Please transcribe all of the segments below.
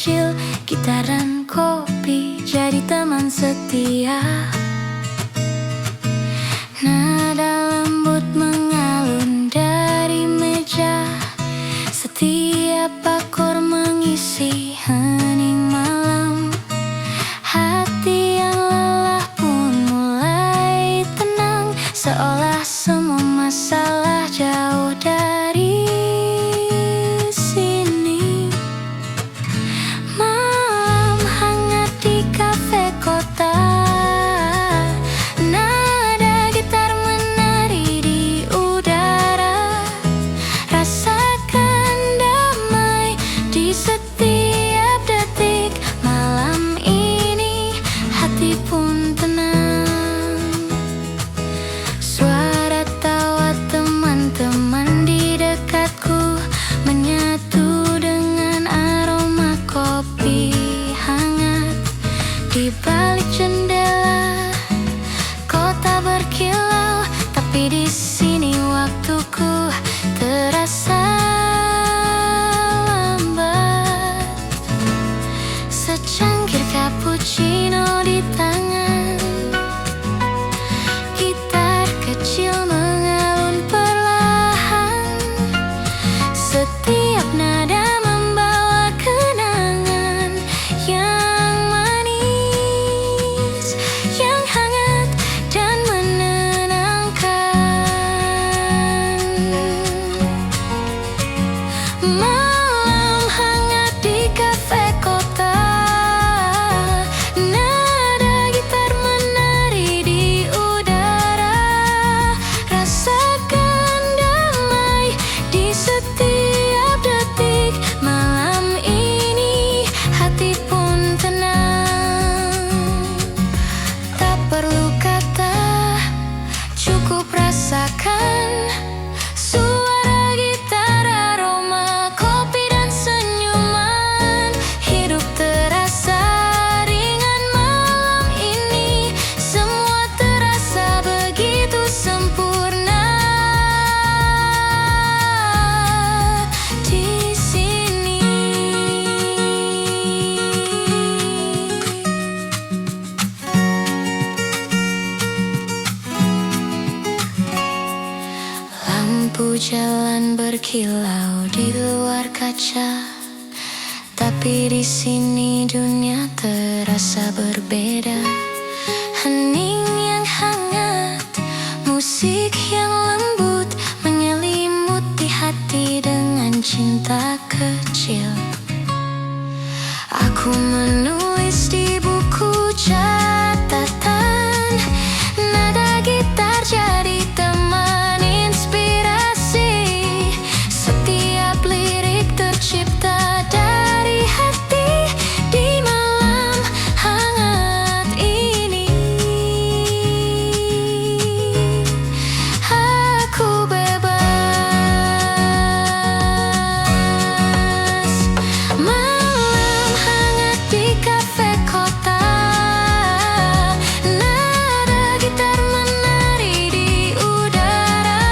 kecil, gitar dan kopi jadi teman setia. Nada lembut mengalun dari meja, setiap akor mengisi hening malam. Hati yang lelah pun mulai tenang, seolah semua masalah jauh dari sini. Malam hangat di kafe kota, nada gitar menari di udara. Rasakan damai di setiap detik. Malam ini hati pun tenang. Suara tawa teman-teman di dekatku menyatu dengan aroma kopi hangat. Di balik jendela kota berkilau, tapi di sini waktuku terasa lambat. Secangkir cappuccino di tangan, gitar kecil mengalun perlahan. Setiap nada membawa kenangan yang manis, yang hangat dan menenangkan. Malam hangat di kafe kota, nada gitar menari di udara. Rasakan damai di setiap detik. Malam ini hati pun tenang. Tak perlu kata, cukup rasakan suara gitar, aroma kopi dan senyuman. Hidup terasa ringan malam ini, semua terasa begitu sempurna di sini. Lampu jalan berkilau di luar kaca, tapi di sini dunia terasa berbeda. Hening yang hangat, musik yang lembut menyelimuti hati dengan cinta kecil. Aku menulis di buku catatan, nada gitar jadi teman inspirasi. Setiap lirik tercipta dari hati di malam hangat ini. Aku bebas. Malam hangat di kafe kota, nada gitar menari di udara.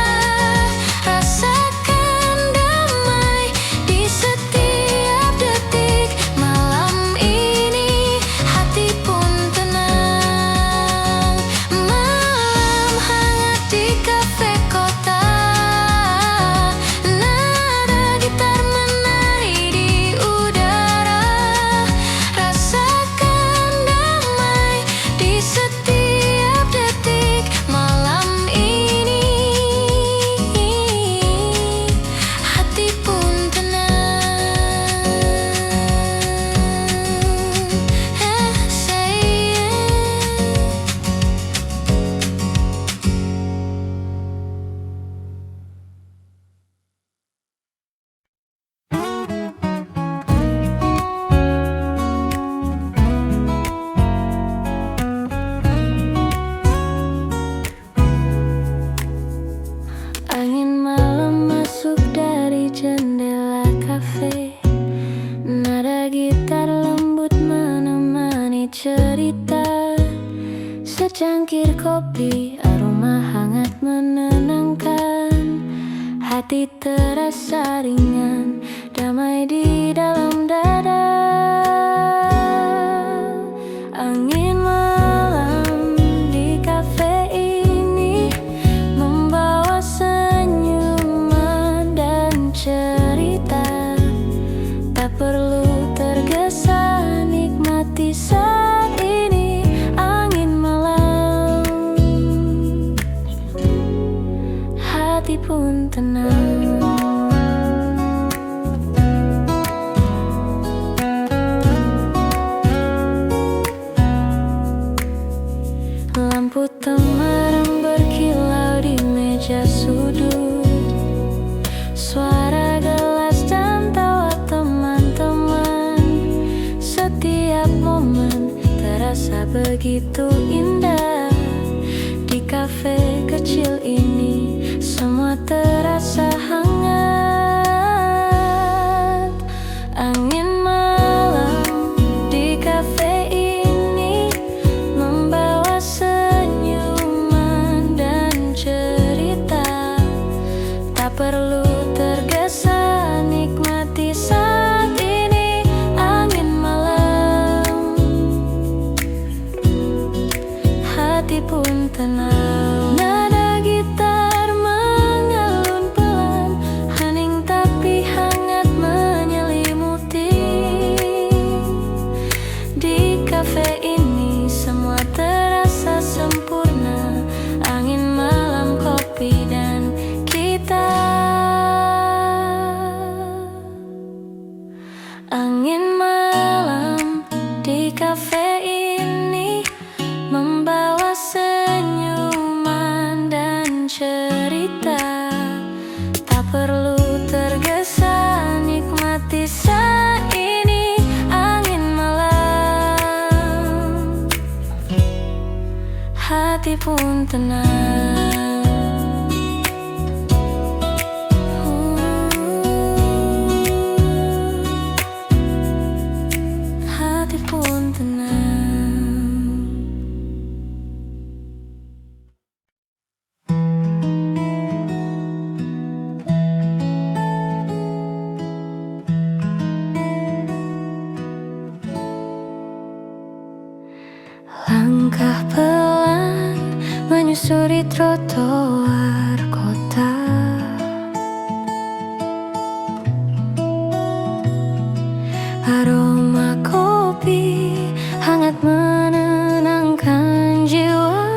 Rasakan damai di setiap detik. Malam ini hati pun tenang. Malam hangat di kafe kota, nada gitar menari di udara. Rasakan damai di setiap detik. Malam ini hati pun tenang. Say angin malam masuk dari jendela kafe, nada gitar lembut menemani cerita. Secangkir kopi, aroma hangat menenangkan. Hati terasa ringan, damai di dalam dada. tenang. Lampu temaram berkilau di meja sudut, suara gelas dan tawa teman-teman. Setiap momen terasa begitu indah. Di kafe kecil ini semua terasa hangat. Angin malam di kafe ini membawa senyuman dan cerita. Tak perlu tergesa, nikmati saat ini. Angin malam, hati pun tenang. Nada gitar mengalun pelan, hening tapi hangat menyelimuti. Di kafe ini semua terasa sempurna. Angin malam, kopi dan kita. Angin malam di kafe ini membawa senyuman dan cerita. Tak perlu tergesa, nikmati saat ini. Angin malam, hati pun tenang. Hati pun tenang. Langkah pelan menyusuri trotoar kota. Aroma kopi hangat menenangkan jiwa.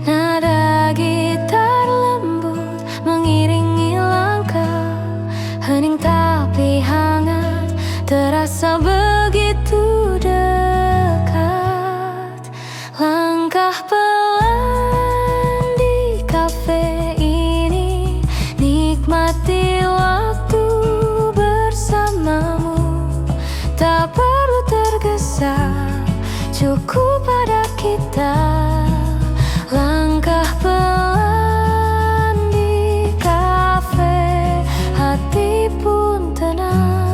Nada gitar lembut mengiringi langkah, hening tapi hangat, terasa begitu dekat. Langkah pelan di kafe ini, nikmati waktu bersamamu. Tak perlu tergesa, cukup pada kita. Langkah pelan di kafe, hati pun tenang.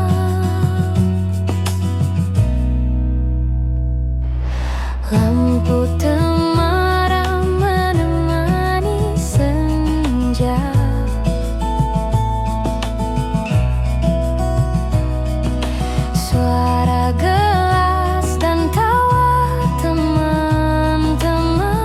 Lampu temaram menemani senja. Suara gelas dan tawa teman-teman.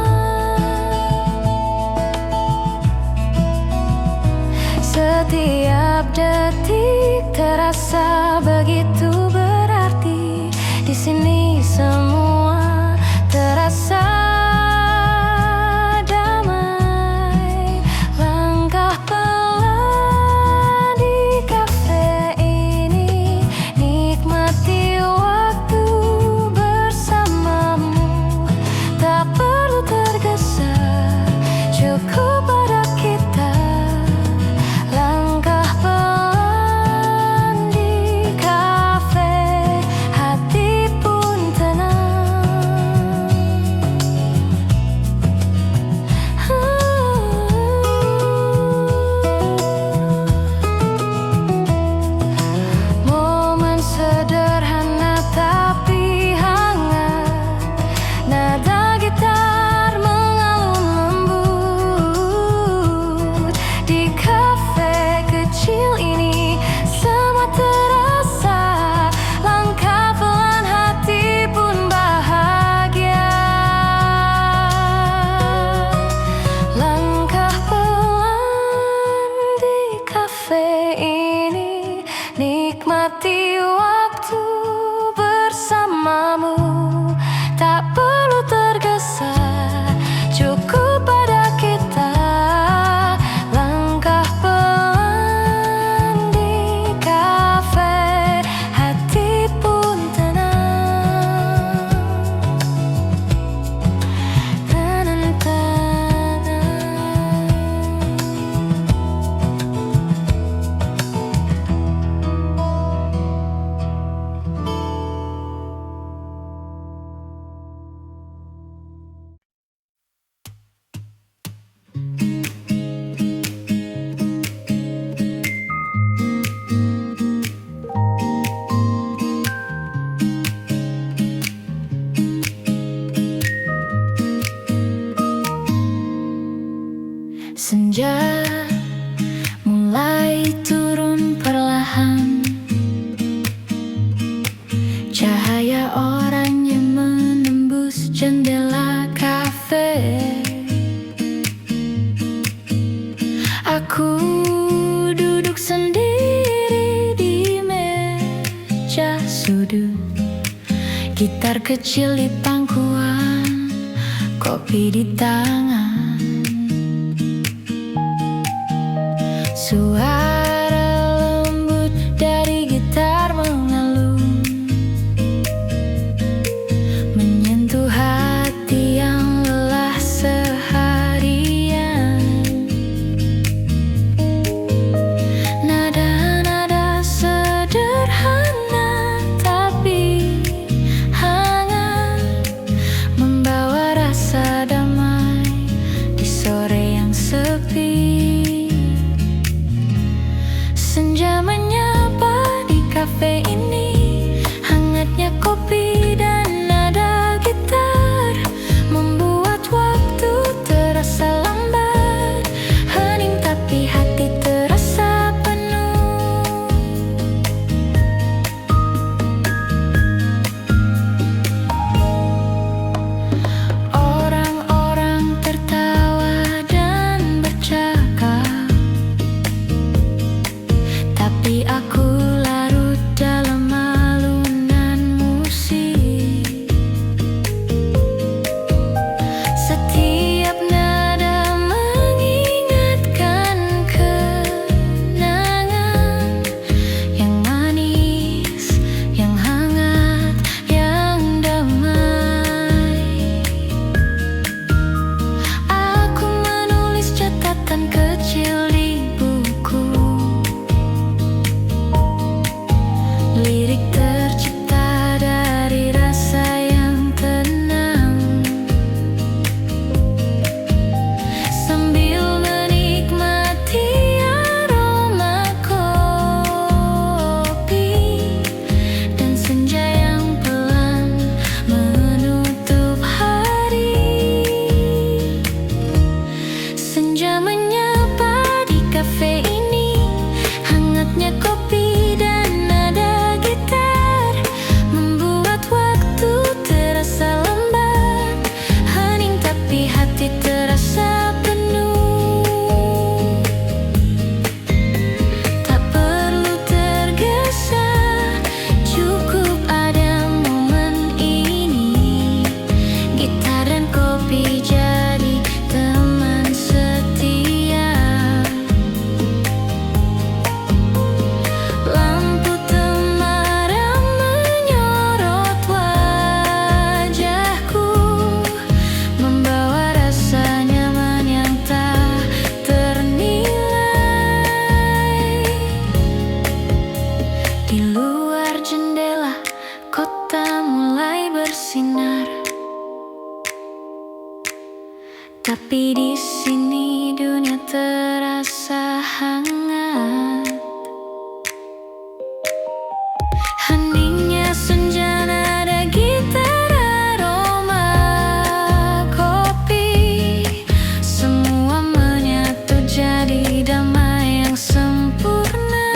Ada orang yang menembus jendela kafe. Aku duduk sendiri di meja sudut, gitar kecil di pangkuan, kopi di tangan. Suara lembut dari gitar mengalun, menyentuh hati yang lelah seharian. Nada-nada sederhana tapi hangat, membawa rasa damai di sore yang sepi. Senja menyapa di kafe ini, hangatnya kopi dan nada gitar membuat waktu terasa lambat, hening tapi hati terasa penuh. Orang-orang tertawa dan bercakap, tapi aku larut dalam alunan musik. Setiap nada mengingatkan kenangan yang manis, yang hangat, yang damai. Aku menulis catatan kecil di buku, lirik tercipta dari rasa yang tenang, sambil menikmati aroma kopi dan senja yang pelan menutup hari. Senja menyapa di kafe ini, hangatnya kopi dan nada gitar membuat waktu terasa lambat, hening tapi hati terasa penuh. Tak perlu tergesa, cukup ada momen ini. Gitar dan kopi jadi teman setia. Lampu temaram menyorot wajahku, membawa rasa nyaman yang tak ternilai. Di luar jendela, kota mulai bersinar, tapi di sini dunia terasa hangat. Heningnya senja, nada gitar, aroma kopi, semua menyatu jadi damai yang sempurna.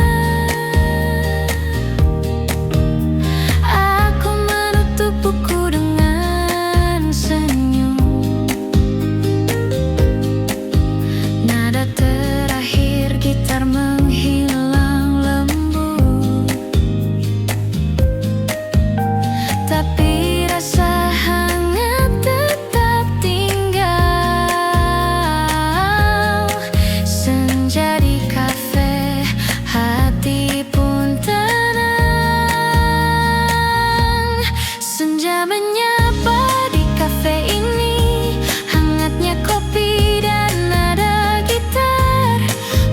Aku menutup buku dengan senyum, nada terakhir gitar menghilang lembut, tapi rasa hangat tetap tinggal. Senja di kafe, hati pun tenang. Senja menyapa di kafe ini, hangatnya kopi dan nada gitar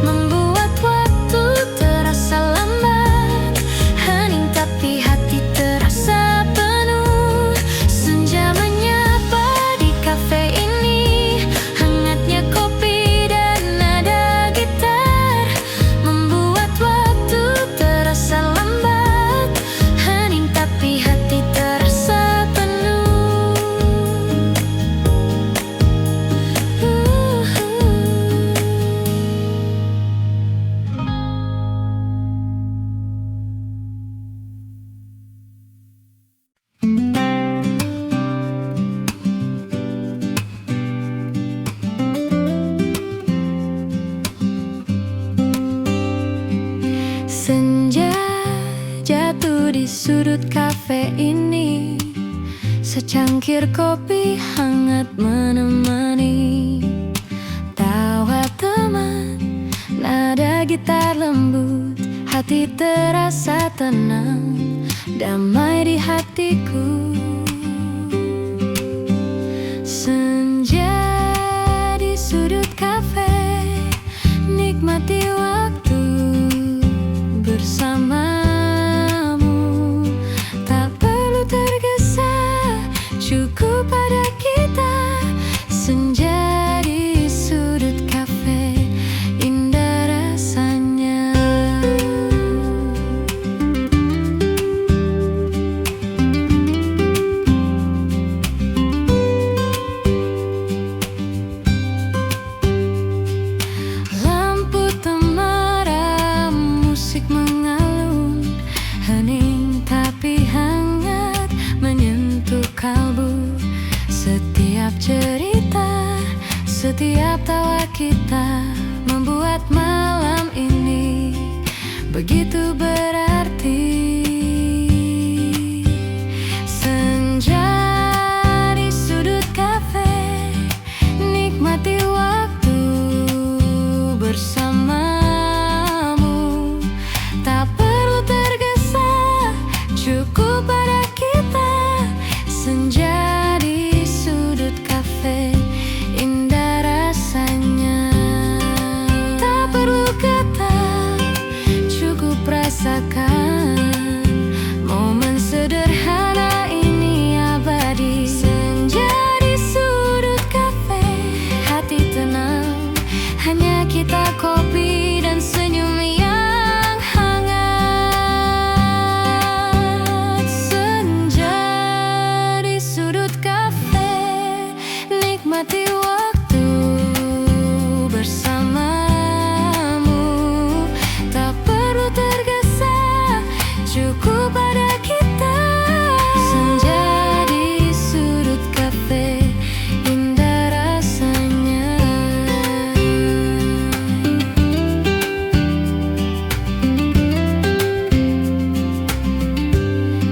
membuat waktu terasa lambat, hening tapi hati terasa penuh. Senja menyapa di kafe ini, hangatnya kopi dan nada gitar membuat waktu terasa lambat, hening tapi hati terasa penuh. sudut kafe ini, secangkir kopi hangat menemani. Tawa teman, nada gitar lembut, hati terasa tenang, damai di hatiku. Senja di sudut kafe, nikmati waktu bersamamu. Tak perlu tergesa, cukup pada kita. Senja di sudut kafe, indah rasanya. Lampu temaram, musik mengalun, hening tapi hangat menyentuh kalbu. Setiap cerita, setiap tawa kita membuat malam ini begitu berarti. Senja di sudut kafe, nikmati waktu bersamamu. Tak perlu tergesa, cukup pada kita. Senja di sudut kafe, indah rasanya. Tak perlu kata, cukup rasakan. Momen sederhana ini abadi. Senja di sudut kafe, hati tenang, hanya kita, kopi dan senyum yang hangat. Senja di sudut kafe, nikmati waktu bersamamu. Tak perlu tergesa, cukup pada kita. Senja di sudut kafe, indah rasanya.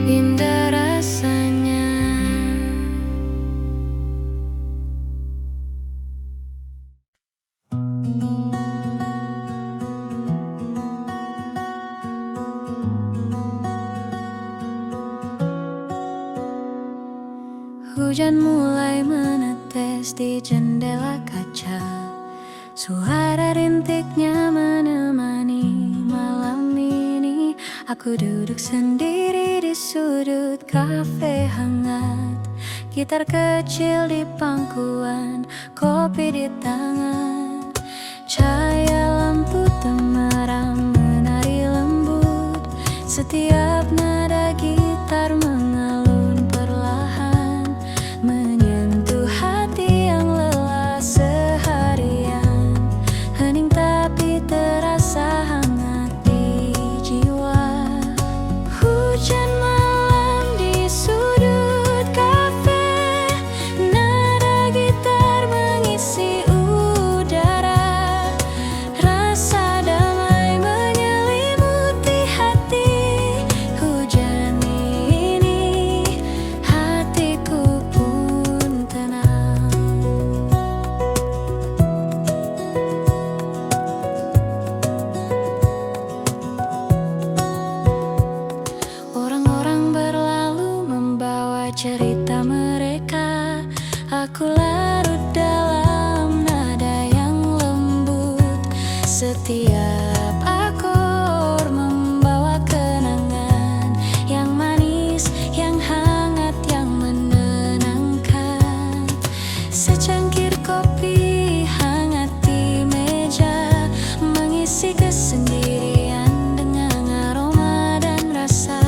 Indah rasanya. Hujan mulai menetes di jendela kaca, suara rintiknya menemani malam ini. Aku duduk sendiri di sudut kafe hangat, gitar kecil di pangkuan, kopi di tangan. Cahaya lampu temaram menari lembut, setiap nada gitar mengalun perlahan, menyentuh hati yang lelah seharian. Hening tapi terasa hangat di jiwa. Hujan malam di sudut kafe, nada gitar mengisi udara. Rasa damai menyelimuti hati. Hujan ini, hatiku pun tenang. Orang-orang berlalu membawa cerita mereka. Aku larut dalam nada yang lembut. Setiap akor membawa kenangan yang manis, yang hangat, yang menenangkan. Secangkir kopi hangat di meja, mengisi kesendirian dengan aroma dan rasa.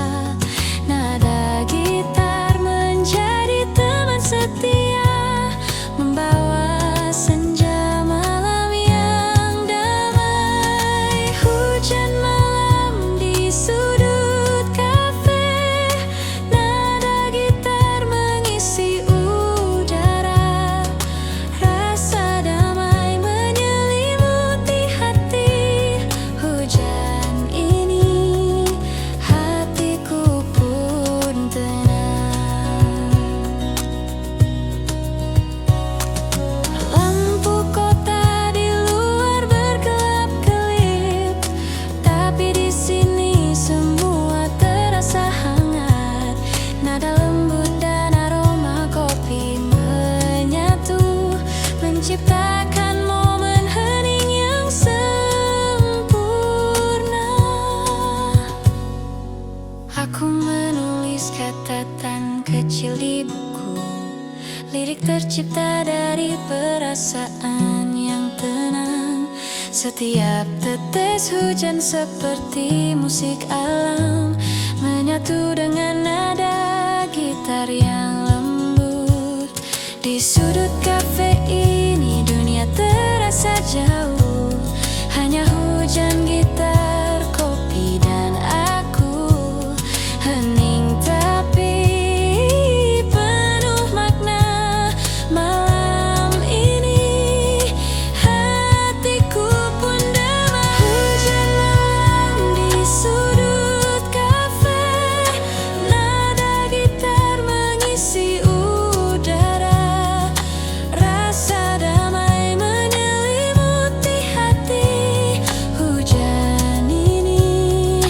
Nada gitar menjadi teman setia, kecil di buku. Lirik tercipta dari perasaan yang tenang. Setiap tetes hujan seperti musik alam, menyatu dengan nada gitar yang lembut. Di sudut kafe ini dunia terasa jauh, hanya hujan, gitar, kopi, dan aku. Hening tapi penuh makna. Malam ini hatiku pun damai. Hujan malam di sudut kafe, nada gitar mengisi udara. Rasa damai menyelimuti hati. Hujan ini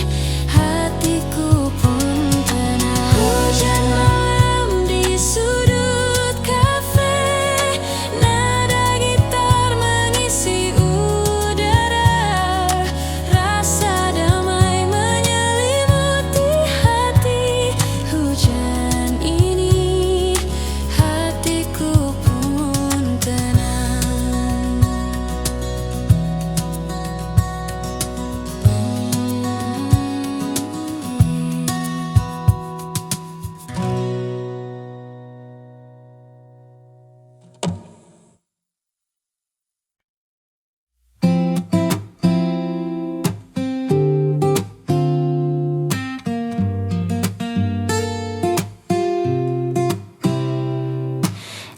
hatiku pun tenang. Hujan malam di sudut kafe, nada gitar mengisi udara. Rasa damai menyelimuti hati. Hujan ini hatiku pun tenang.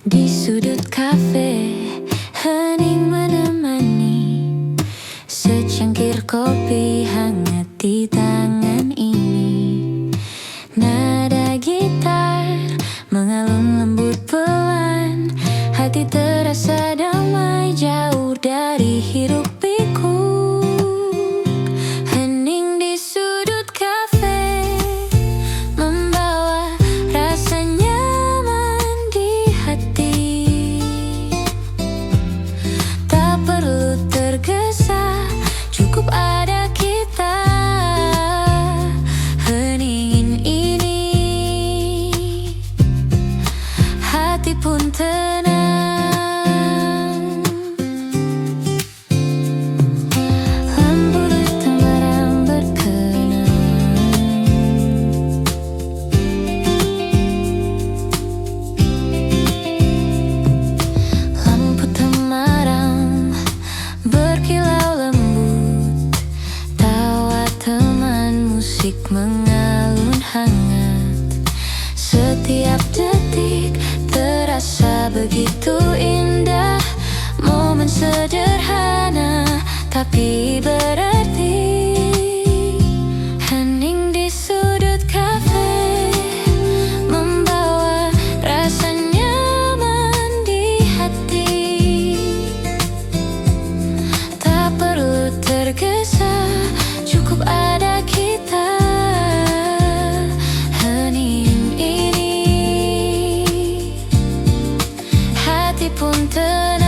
Di sudut kafe, hening menemani. Secangkir kopi hangat di tangan ini. Nada gitar mengalun lembut pelan. Hati terasa damai jauh dari hiruk pikuk. Hening di sudut kafe, membawa rasa nyaman di hati. Tak perlu tergesa, cukup ada kita. Hening ini hati pun tenang. Lampu hitam barang berkenang. Lampu temaram berkilau lembut. Tawa teman, musik mengalun hangat. Setiap detik terasa begitu indah. Momen sederhana tapi berarti. Hening di sudut kafe, membawa rasa nyaman di hati. Tak perlu tergesa, cukup ada kita. Hening ini hati pun tenang.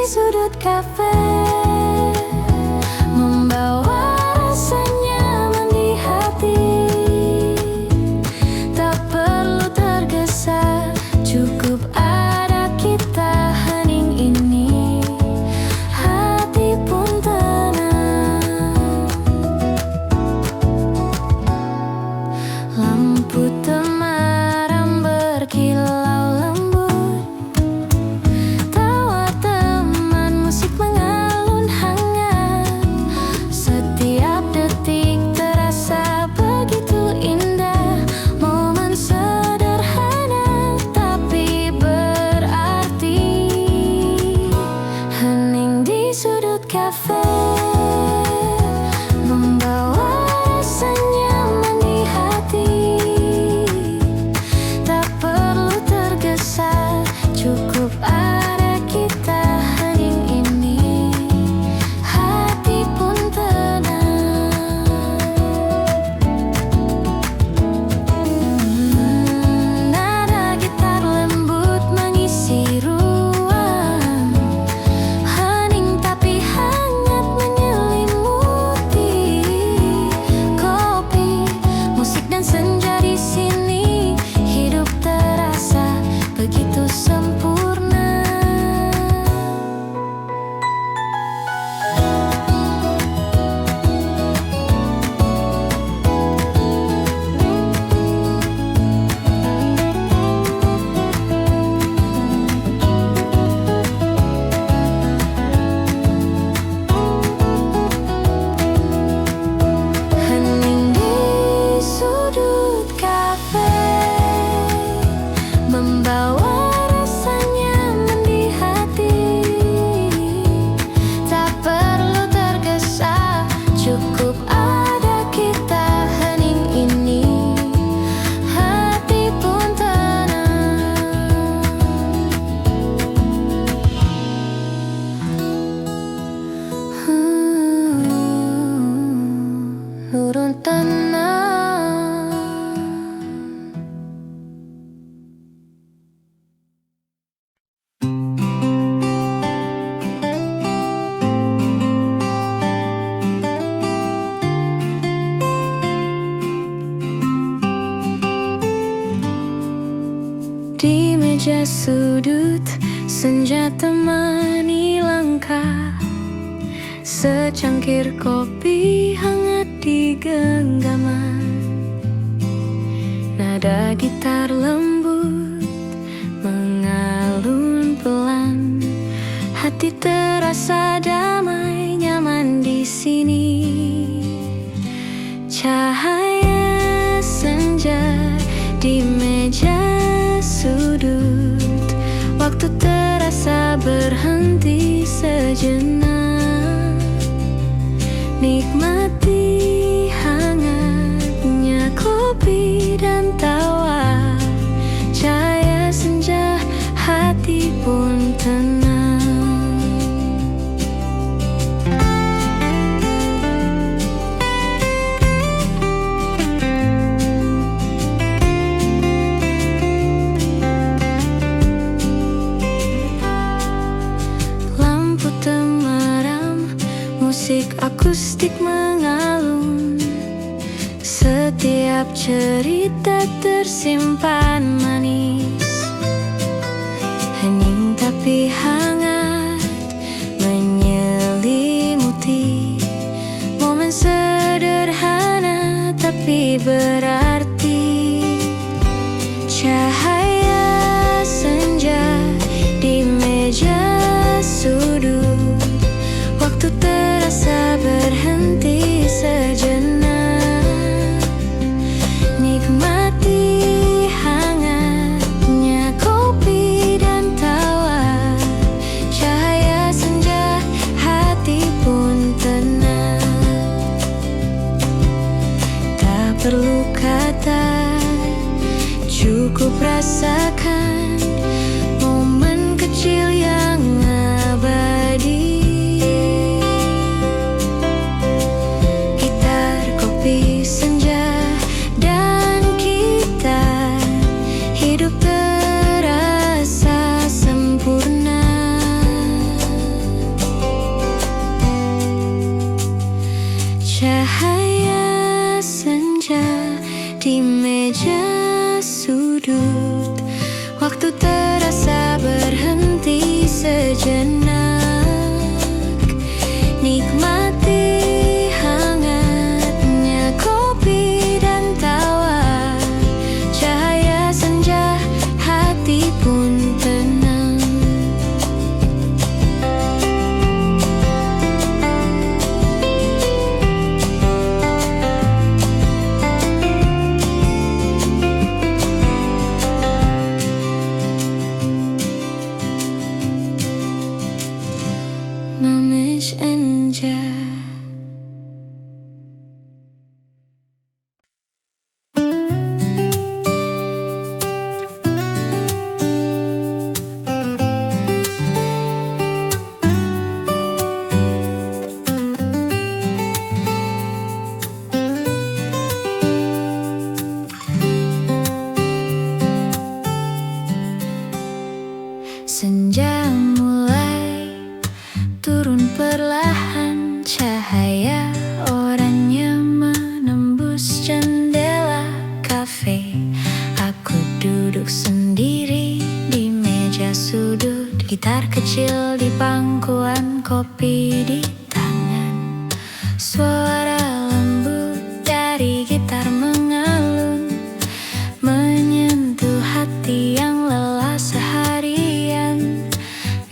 sudut kafe, membawa rasa nyaman di hati. Tak perlu tergesa, cukup ada kita hening ini. Hati pun tenang. Lampu temaram berkilau lembut, tawa teman musik mengalun hangat. Setiap detik terasa begitu indah. Momen sederhana tapi berarti. Hening di sudut kafe, membawa rasa nyaman di hati. Tak perlu tergesa, cukup ada kita hening ini. Hati pun tenang. Nada gitar lembut mengisi ruang, hening tapi hangat menyelimuti. Kopi, musik dan senja di sini, hidup terasa begitu sempurna. Hening di sudut kafe, membawa rasa nyaman di hati. Tak perlu tergesa, cukup ada kita hening ini. Hati pun tenang. Nurun tenang. Di meja sudut, senja temani langkah. Secangkir kopi hangat di genggaman. Nada gitar lembut mengalun pelan. Hati terasa damai, nyaman di sini. Cahaya senja di meja sudut, waktu terasa berhenti sejenak. Nikmati hangatnya kopi dan tawa. Cahaya senja, hati pun tenang. Lampu temaram, musik akustik mengalun. Setiap cerita tersimpan manis. Hening tapi hangat menyelimuti. Momen sederhana tapi berarti. Cahaya senja di meja sudut, waktu terasa berhenti sejenak. Nikmati hangatnya kopi dan tawa. Cahaya senja, hati pun tenang. Tak perlu kata, cukup rasakan momen kecil yang abadi. Gitar, kopi, senja, dan kita. Hidup terasa sempurna. memiş ince. Senja mulai turun perlahan, cahaya oranye menembus jendela kafe. Aku duduk sendiri di meja sudut, gitar kecil di pangkuan, kopi di tangan. Suara lembut dari gitar mengalun, menyentuh hati yang lelah seharian.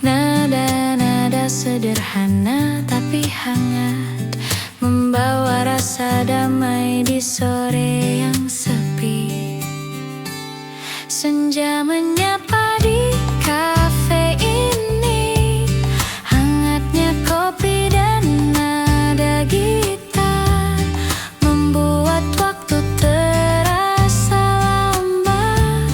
Nada-nada sederhana tapi hangat, membawa rasa damai di sore yang sepi. Senja menyapa di kafe ini, hangatnya kopi dan nada gitar membuat waktu terasa lambat.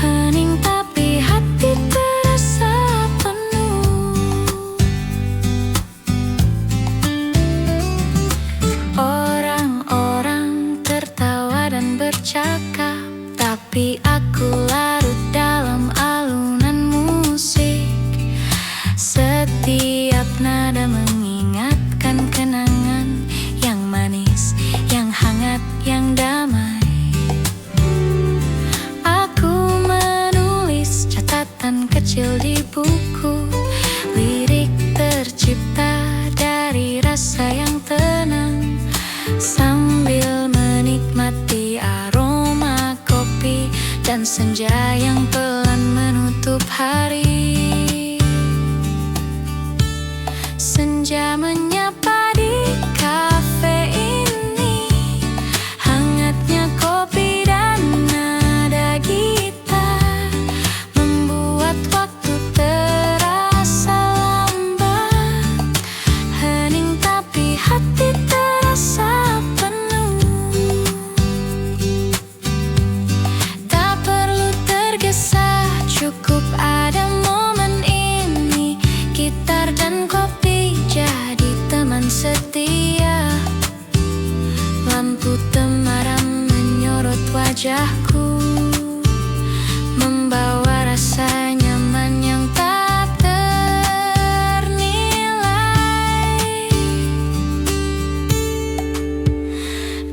Hening tapi hati terasa penuh. Orang-orang tertawa dan bercakap, tapi aku larut dalam alunan musik. Setiap nada mengingatkan kenangan yang manis, yang hangat, yang damai. Aku menulis catatan kecil di buku, lirik tercipta dari rasa yang tenang, sambil menikmati aroma kopi dan senja yang pelan menutup hari. Senja menyapa di kafe ini, hangatnya kopi dan nada gitar membuat waktu terasa lambat. Hening tapi hati terasa penuh. Tak perlu tergesa, cukup ada momen ini. Gitar dan kopi jadi teman setia. Lampu temaram menyorot wajahku, membawa rasa nyaman yang tak ternilai.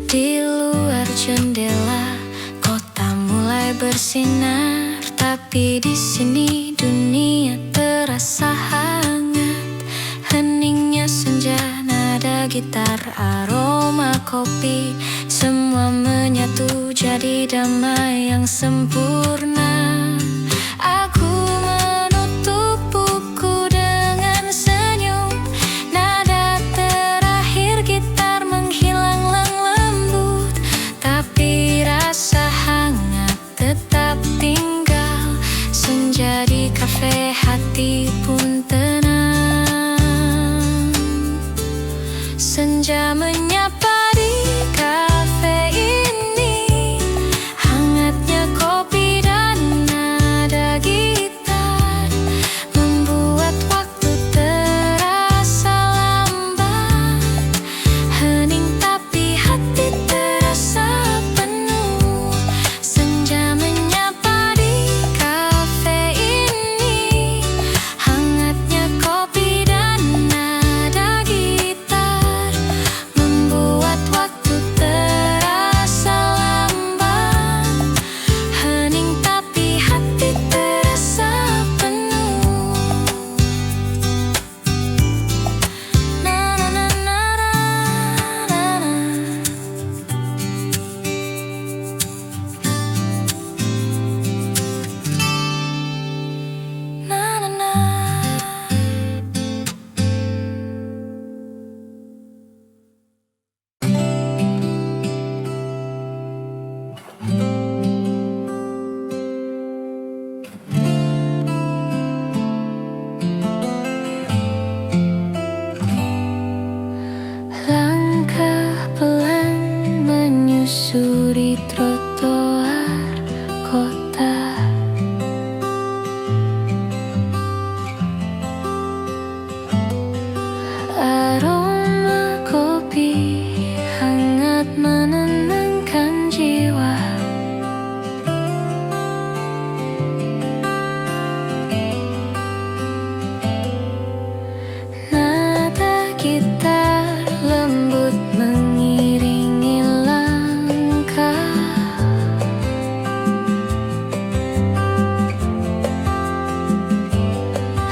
Di luar jendela, kota mulai bersinar, tapi di sini dunia terasa hangat. Heningnya senja, nada gitar, aroma kopi, semua menyatu jadi damai yang sempurna. Aku menutup buku dengan senyum, nada terakhir gitar menghilang lembut, tapi rasa hangat tetap tinggal. Senja di kafe, hati pun tenang. Senja menyapa di kafe ini, hangatnya kopi dan Aroma kopi hangat menenangkan jiwa. Nada gitar lembut mengiringi langkah.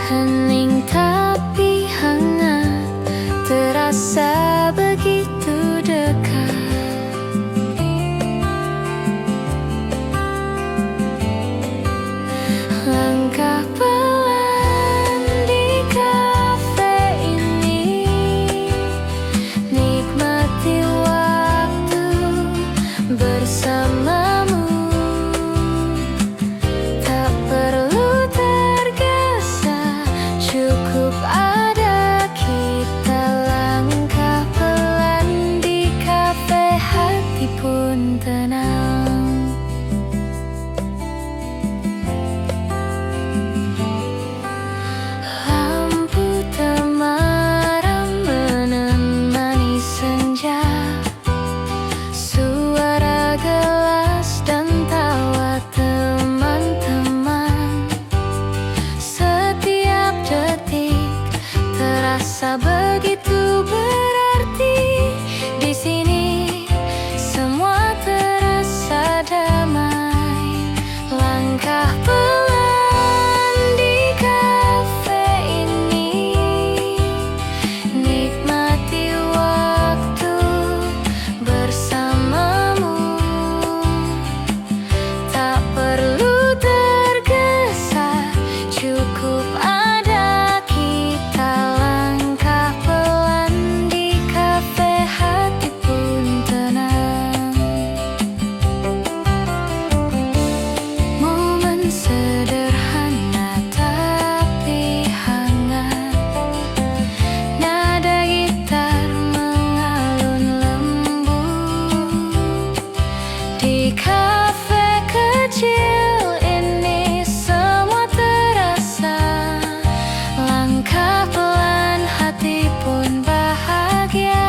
Hening tapi hangat, terasa begitu dekat. Langkah pelan di kafe ini, nikmati waktu bersamamu. Tak perlu tergesa, cukup ada kita. Langkah pelan di kafe, hati pun tenang. Lampu temaram menemani senja, suara gelas dan tawa teman-teman. Setiap detik terasa begitu berarti. Di sini semua terasa damai. Langkah pelan di kafe ini, nikmati waktu bersamamu. Tak perlu tergesa, cukup ada kita. Langkah pelan di kafe, hati pun tenang. Momen sederhana tapi hangat, nada gitar mengalun lembut. Di kafe kecil ini semua terasa. Langkah pelan, hati pun bahagia.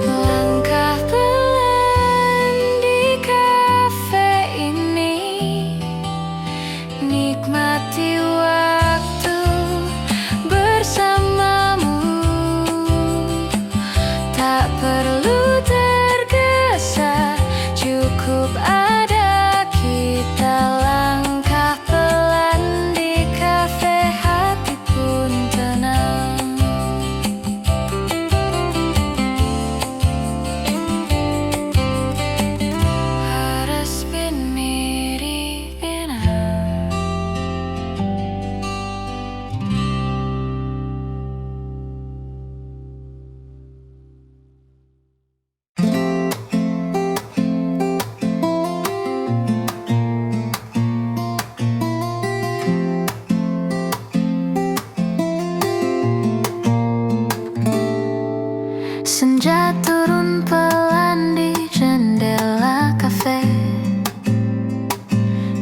Langkah pelan di kafe ini, nikmati waktu bersamamu. Tak perlu tergesa, cukup ada kita. Langkah pelan di kafe, hati pun tenang. Harus bin mirip benang. Senja turun pelan di jendela kafe.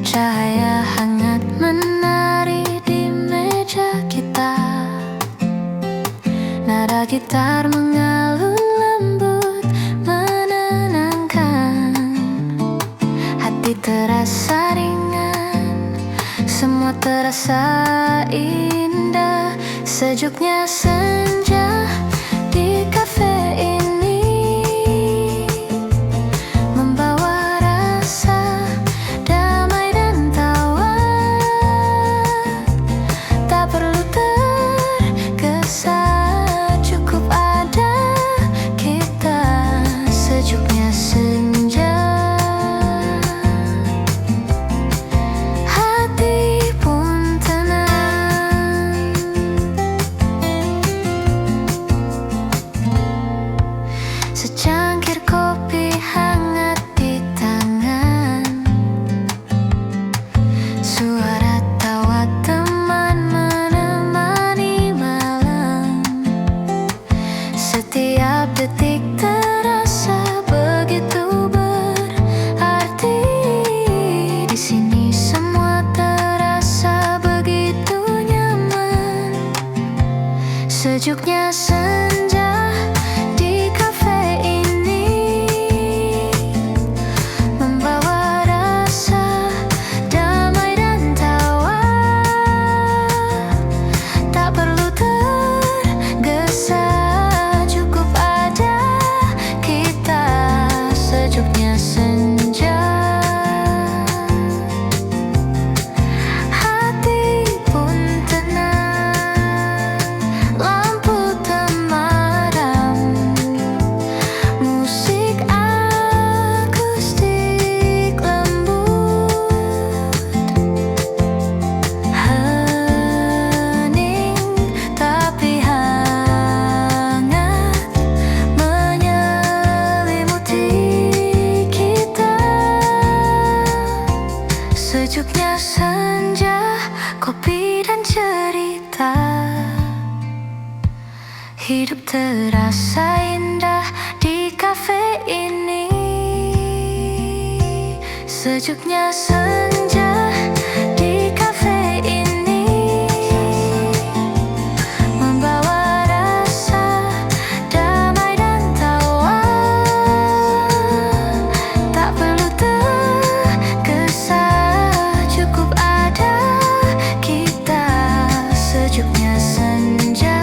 Cahaya hangat menari di meja kita. Nada gitar mengalun lembut menenangkan. Hati terasa ringan, semua terasa indah. Sejuknya senja di kafe ini membawa rasa damai dan tawa. Tak perlu tergesa, cukup ada kita. Sejuknya senja, hati pun tenang. Sejuknya senja di kafe ini membawa rasa damai dan tawa. Tak perlu tergesa, cukup ada kita. Sejuknya senja, hati pun tenang, lampu temaram, musik akustik lembut, hening tapi hangat menyelimuti kita. Sejuknya senja, kopi dan cerita, hidup terasa indah di kafe ini. Sejuknya senja di kafe ini membawa rasa damai dan tawa. Tak perlu tergesa, cukup ada kita. Sejuknya senja,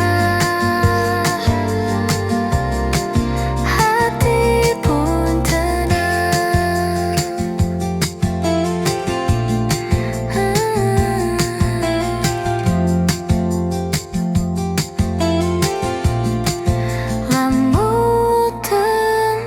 hati pun tenang. Lampu tenang.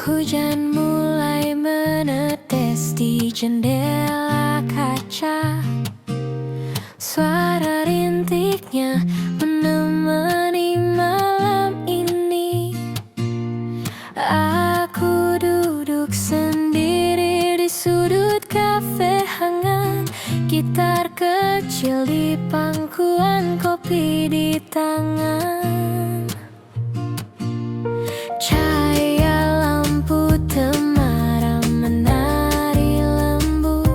Hujan mulai menetes di jendela kaca. Suara rintiknya menemani malam ini. Aku duduk sendiri di sudut kafe hangat, gitar kecil di pangkuan, kopi di tangan. Cahaya lampu temaram menari lembut.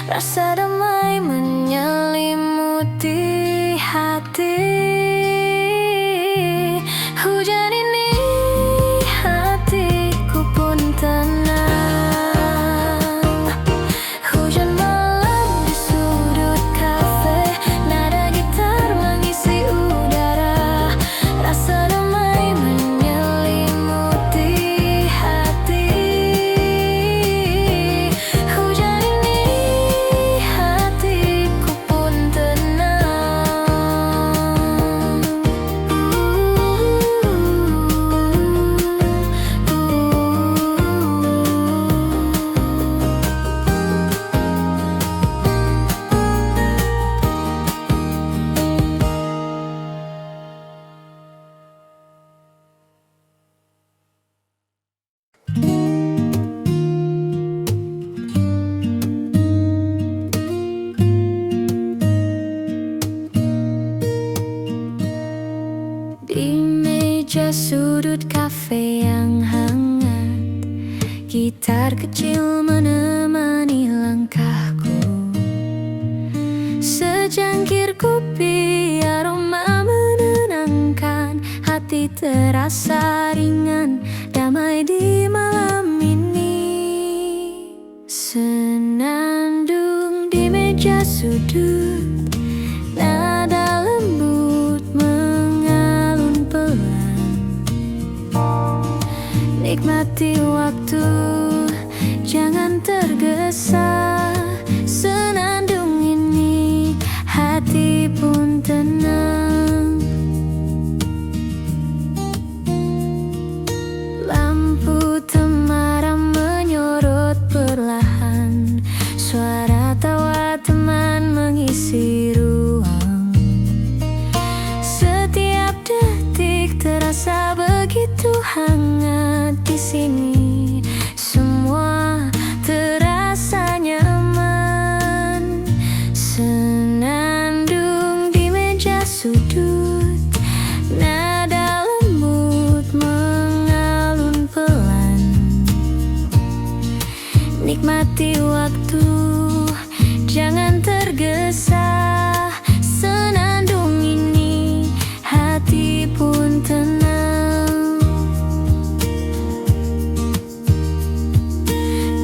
Rasa damai menyelimuti hati. Hujan ini hatiku pun tenang. Hujan malam di sudut kafe, nada gitar mengisi udara. Rasa damai menyelimuti hati. Hujan ini hatiku pun tenang. Di meja sudut kafe yang hangat, gitar kecil menemani langkahku. Secangkir kopi aroma menenangkan, hati terasa ringan, damai di malam ini. Senandung di meja sudut, nada lembut mengalun pelan. Nikmati waktu, jangan tergesa. Senandung ini hati pun tenang. Lampu temaram menyorot perlahan, suara tawa teman mengisi ruang. Setiap detik terasa begitu hangat di sini. Semua terasa nyaman. Senandung di meja sudut, nada lembut mengalun pelan. Nikmati waktu, jangan tergesa. Senandung ini hati pun tenang.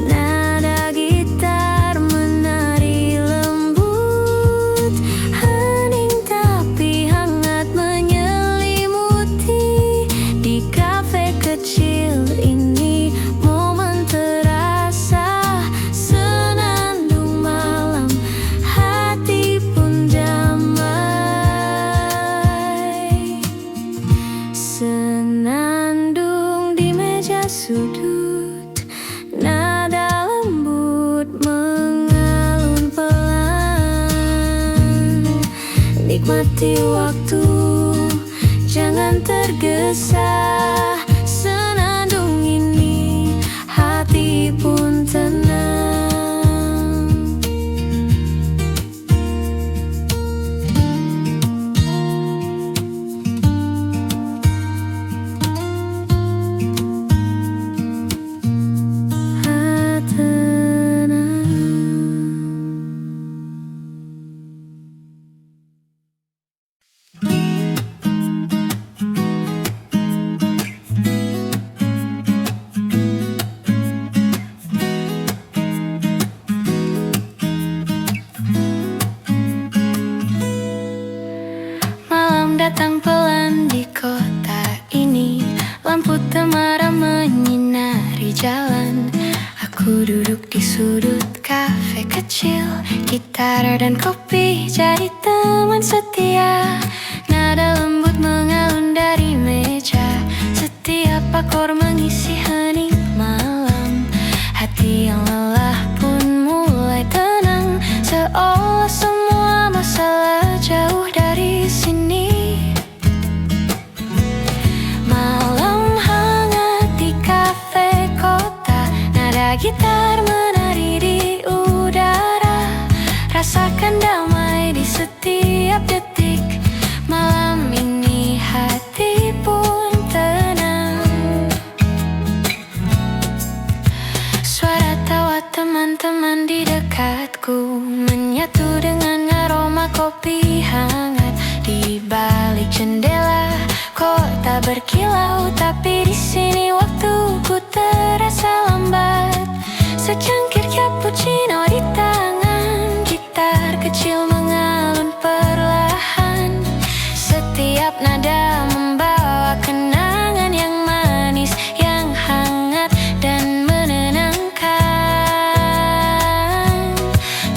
Nada gitar menari lembut, hening tapi hangat menyelimuti. Di kafe kecil ini momen terasa. Senandung malam, hati pun damai. Senandung di meja sudut, nada lembut mengalun pelan. Nikmati waktu, jangan tergesa. Senandung ini hati pun tenang. Malam datang pelan di kota ini, lampu temaram menyinari jalan. Aku duduk di sudut kafe kecil, gitar dan kopi jadi teman setia. Nada lembut mengalun dari meja, setiap akor mengisi hening malam. Hati yang lelah pun mulai tenang, seolah semua masalah jauh dari sini. Malam hangat di kafe kota, nada gitar menari di udara. Rasakan damai di setiap detik. Malam ini hati pun tenang. menyatu dengan aroma kopi hangat. Di balik jendela kota berkilau, tapi di sini waktuku terasa lambat. Secangkir cappuccino di tangan, gitar kecil mengalun perlahan. Setiap nada membawa kenangan yang manis, yang hangat dan menenangkan.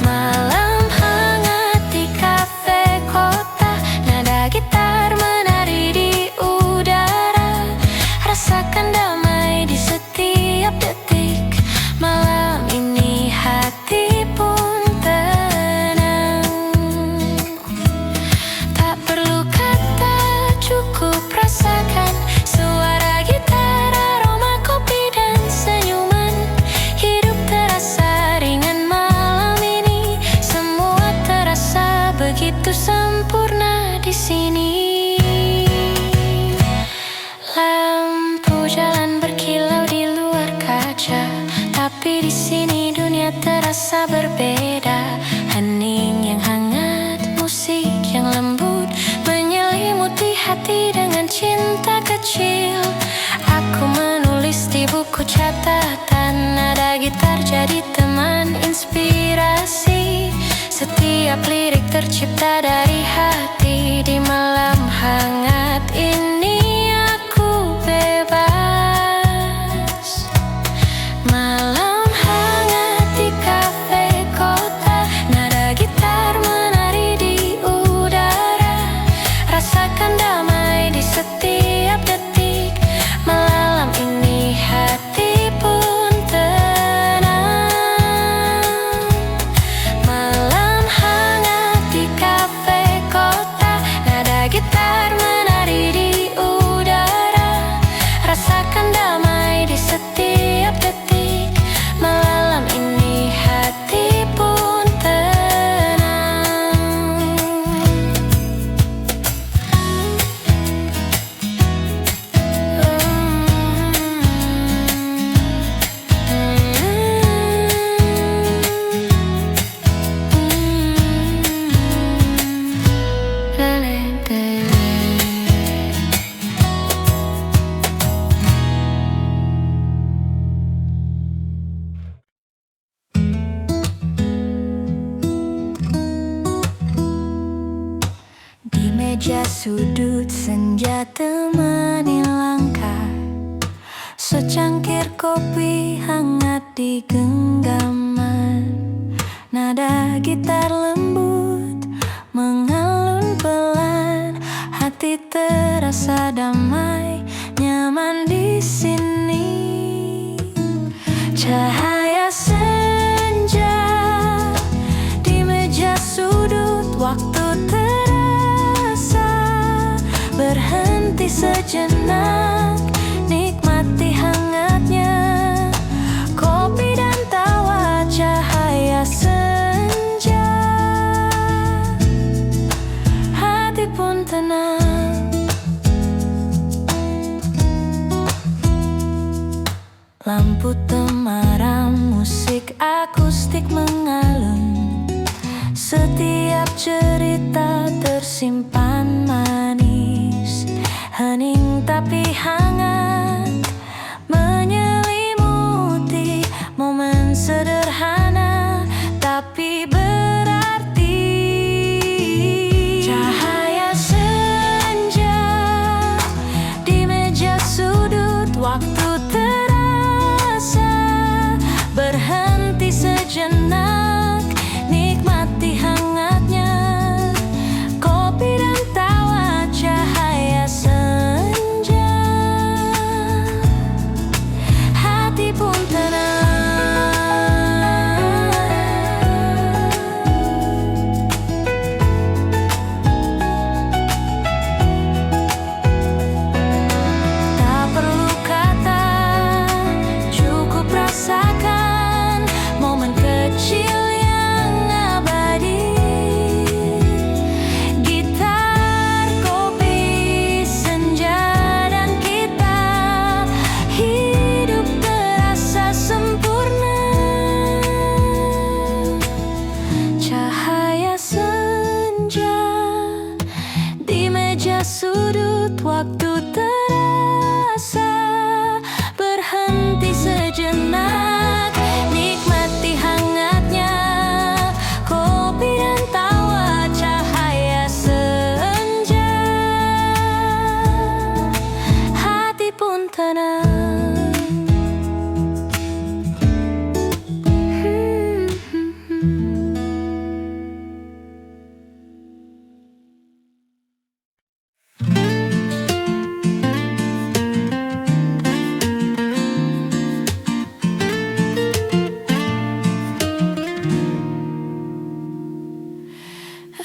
Malam hangat di kafe kota, nada gitar menari di udara. Rasakan damai di setiap detik. Malam ini hati pun tenang. Tak perlu kata, cukup rasakan suara gitar, aroma kopi dan senyuman. Hidup terasa ringan malam ini, semua terasa begitu sempurna di sini. Lampu jalan berkilau di luar kaca, tapi di sini dunia terasa berbeda. Hening yang hangat, musik yang lembut, menyelimuti hati dengan cinta kecil. Aku menulis di buku catatan, nada gitar jadi teman inspirasi. Setiap lirik tercipta dari hati. Di malam hangat ini aku bebas. Malam hangat di kafe kota, nada gitar menari di udara. Rasakan damai di setiap detik. Malam ini hati pun tenang. Malam hangat di kafe kota, nada gitar menari di udara. Rasakan damai di setiap detik. Malam ini hati pun tenang. Di meja sudut senja temani langkah, secangkir kopi hangat di genggaman. Nada gitar lembut mengalun pelan, hati terasa damai, nyaman di sini. Cahaya senja di meja sudut, waktu terasa berhenti sejenak. Nikmati hangatnya kopi dan tawa cahaya senja. Hati pun tenang. Lampu temaram, musik akustik mengalun. Setiap cerita tersimpan manis, hening tapi hangat, menyelimuti momen sederhana tapi berarti. Cahaya senja di meja sudut, waktu terasa berhenti sejenak. Nikmati hangatnya kopi dan tawa cahaya senja.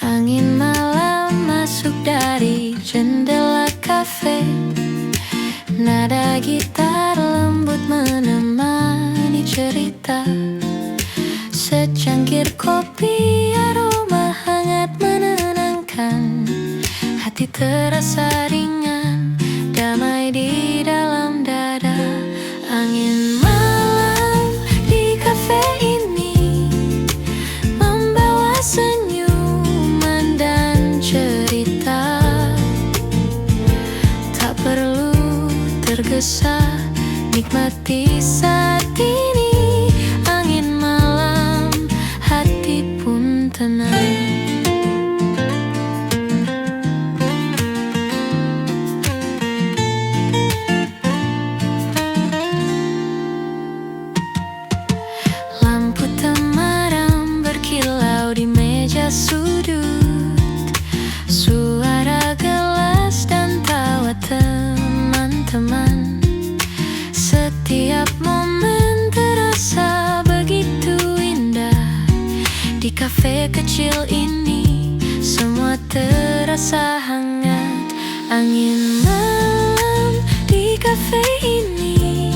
Angin malam masuk dari jendela kafe. Nada gitar lembut menemani cerita. Secangkir kopi, aroma hangat menenangkan. Hati terasa ringan, damai di dalam dada. Angin malam di kafe ini membawa senyuman dan cerita. Tak perlu tergesa, nikmati saat ini. Angin malam, hati pun tenang. Lampu temaram berkilau di meja sudut. Suara gelas dan tawa teman-teman. Setiap momen terasa begitu indah. Di kafe kecil ini semua terasa hangat. Angin malam di kafe ini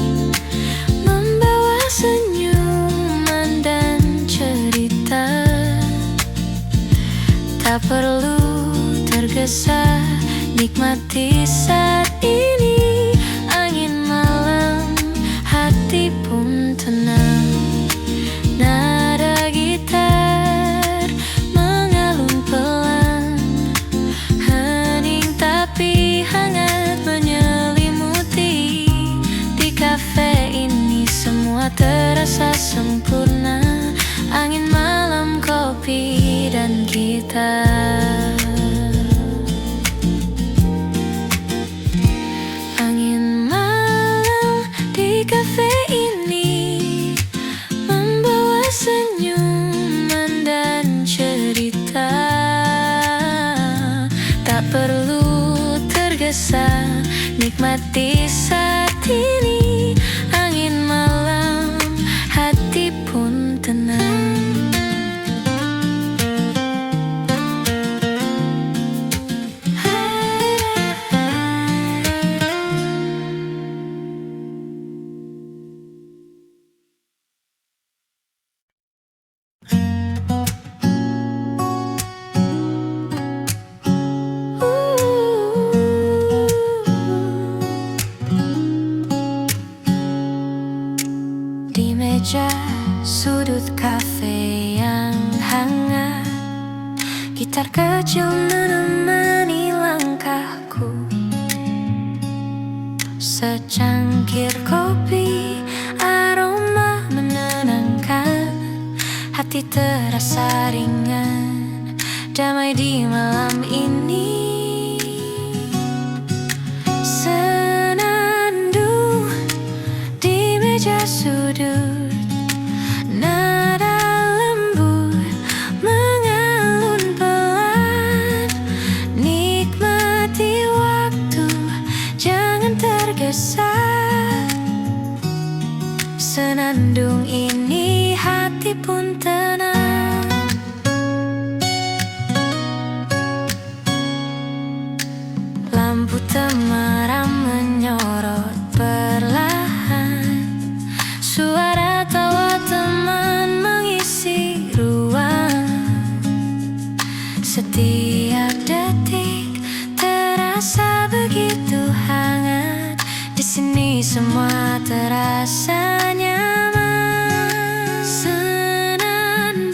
membawa senyuman dan cerita. Tak perlu tergesa, nikmati saat ini. Angin malam, hati pun tenang. Nada gitar mengalun pelan, hening tapi hangat menyelimuti. Di kafe ini semua terasa sempurna. Angin malam, kopi dan gitar. Angin malam di kafe ini membawa senyuman dan cerita. Tak perlu tergesa, nikmati saat ini. Angin malam, hati pun tenang. Di meja sudut kafe yang hangat, gitar kecil menemani langkahku. Secangkir kopi, aroma menenangkan. Hati terasa ringan, damai di malam ini. Senandung di meja sudut, nada lembut mengalun pelan. Nikmati waktu, jangan tergesa. Senandung ini, hati pun tenang. Lampu temaram menyorot perlahan. Suara tawa teman mengisi ruang. Setiap detik terasa begitu hangat. Di sini semua terasa nyaman. Senandung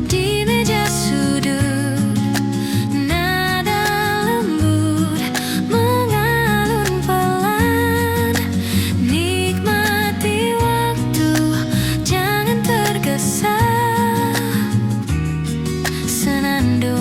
di meja sudut, nada lembut mengalun pelan. Nikmati waktu, jangan tergesa. Senandung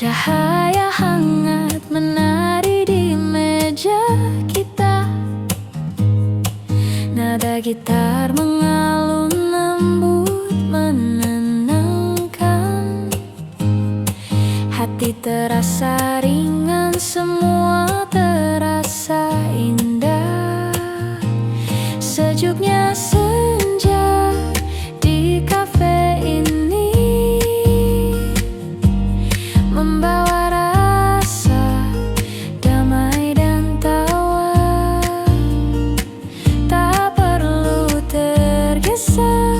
Cahaya hangat menari di meja kita. Nada gitar mengalun lembut menenangkan. Hati terasa ringan, semua terasa indah. Sejuknya senja di kafe ini membawa rasa damai dan tawa. Tak perlu tergesa,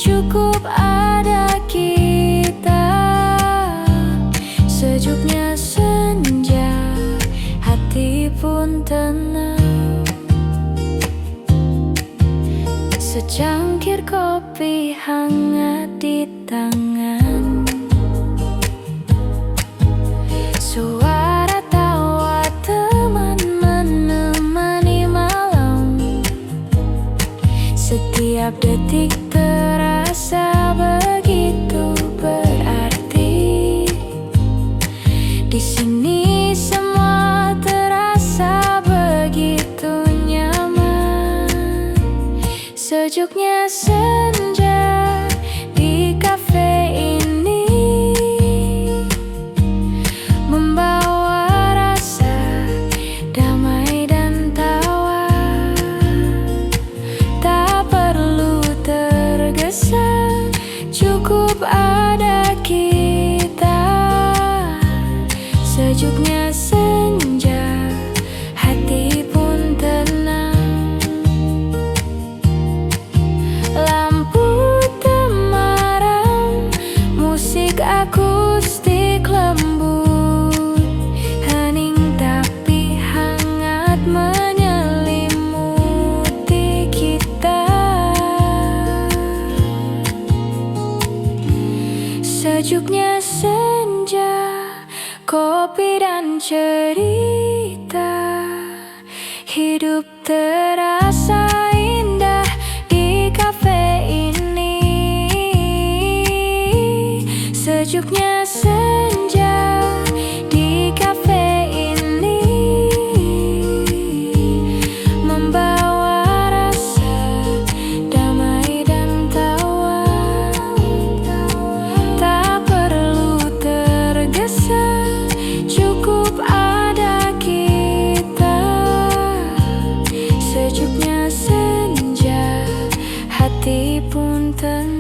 cukup ada kita. Sejuknya senja, hati pun tenang. Secangkir kopi hangat di tangan. Suara tawa teman menemani malam. Setiap detik terasa begitu berarti. Di sini semua terasa begitu nyaman. Sejuknya senja di kafe ini membawa rasa damai dan tawa. Tak perlu tergesa, cukup ada kita. Sejuknya senja, hati pun tenang. Lampu temaram, musik akustik lembut, hening tapi hangat menyelimuti kita. Sejuknya senja, kopi dan cerita. Hidup terasa indah di kafe ini. Sejuknya senja di kafe ini membawa rasa damai dan tawa. Tak perlu tergesa, cukup ada kita. Sejuknya senja, hati pun tenang.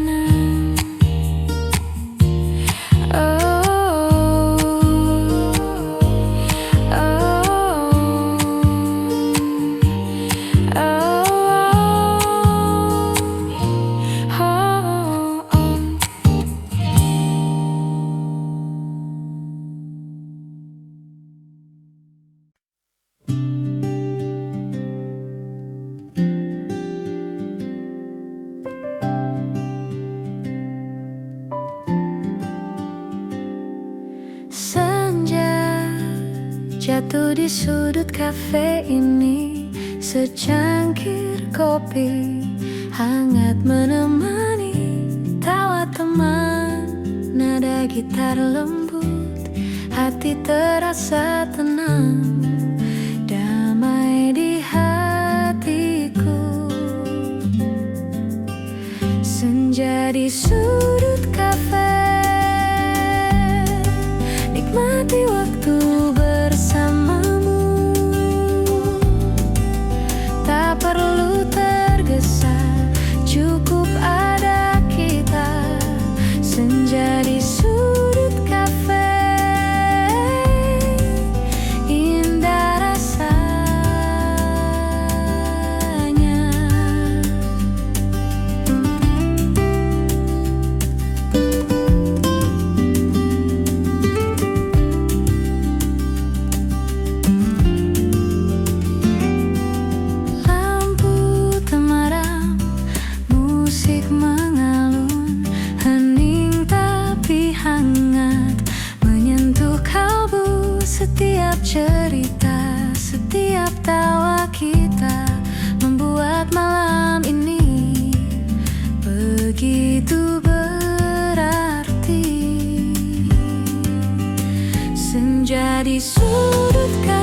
Senja jatuh di sudut kafe ini. Secangkir kopi hangat menemani tawa teman. Nada gitar lembut, hati terasa tenang. Damai di hatiku. Senja di sudut kafe, nikmati waktu bersamamu. Tak perlu tergesa, cukup ada kita. Senja di sudut kafe, indah rasanya. di sudut kaca.